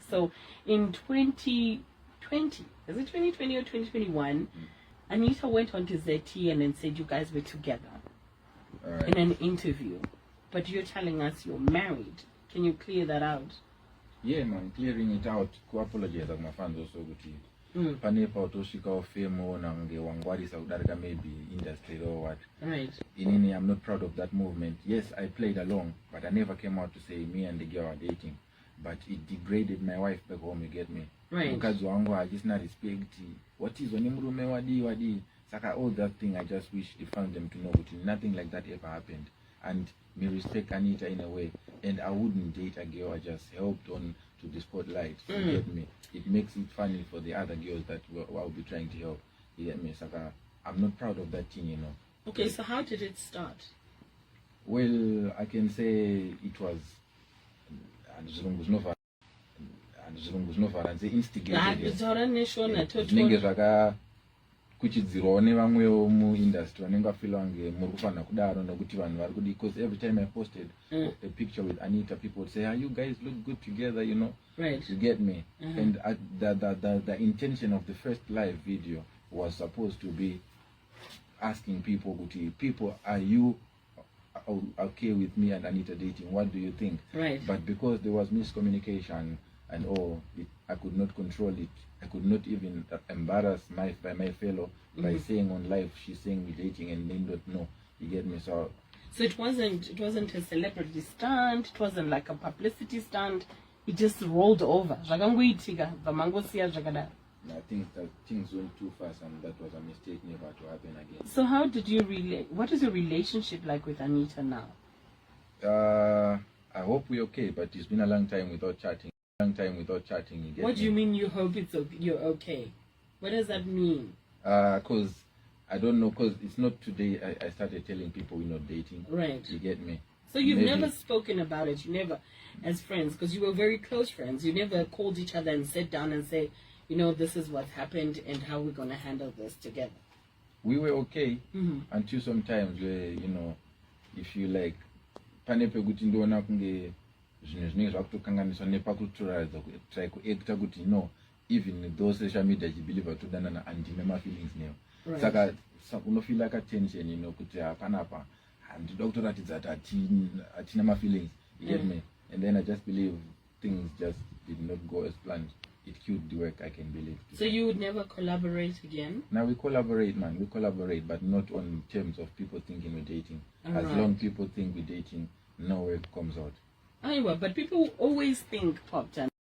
So in 2020, is it 2020 or 2021, Anita went on to ZTN and said you guys were together in an interview. But you're telling us you're married. Can you clear that out? Yeah, man, clearing it out. Ku apologize to my fans also good. Panepa otoshika ofemo nange wangwari saudarika maybe industry or what. Right. Inini, I'm not proud of that movement. Yes, I played along, but I never came out to say me and the girl are dating. But it degraded my wife back home, you get me? Right. Because wangu I just not respect what is onimurume wadi. Saka all that thing I just wish they found them to know but nothing like that ever happened. And me respect Anita in a way. And I wouldn't date a girl I just helped on to the spotlight. You get me? It makes it funny for the other girls that I'll be trying to help. You get me? Saka, I'm not proud of that thing, you know. Okay, so how did it start? Well, I can say it was instigated zvaka kuchidzirwa nevamwewo muindustry vanenge vafila vange muri kufanira kudaro nokuti vanhu vari kudi, because every time I posted a picture with Anita, people would say, "Ah, you guys look good together, you know." Right. You get me? And the intention of the first live video was supposed to be asking people, are you okay with me and Anita dating? What do you think? Right. But because there was miscommunication and I could not control it. I could not even embarrass my fellow by saying on live she's saying we're dating and they don't know. You get me? So it wasn't a celebrity stunt. It wasn't like a publicity stunt. It just rolled over. I think that things went too fast and that was a mistake never to happen again. So how did you relate? What is your relationship like with Anita now? I hope we're okay, but it's been a long time without chatting. You get what do me? you mean you hope you're okay? What does that mean? Cause I don't know, cause it's not today I started telling people we're not dating. Right. You get me? So you've never spoken about it. You never, as friends, because you were very close friends. You never called each other and sat down and say, you know, this is what happened and how we're gonna handle this together. We were okay until sometimes where, you know, if you like panepe kuti ndona kunge zvinhu zvakutokanganiswa nepakutoratidza try kuacta kuti no, even those social media chibelieve todanana handine mafeelings newo. Saka unofeel like a tension, you know, kuti panapa handida kutoratidza kuti hatina mafeelings. You get me? And then I just believe things just did not go as planned. It killed the work, I can believe. So you would never collaborate again? Now we collaborate, man. We collaborate, but not on terms of people thinking we're dating. As long as people think we're dating, no work comes out. But people always think, Poptain,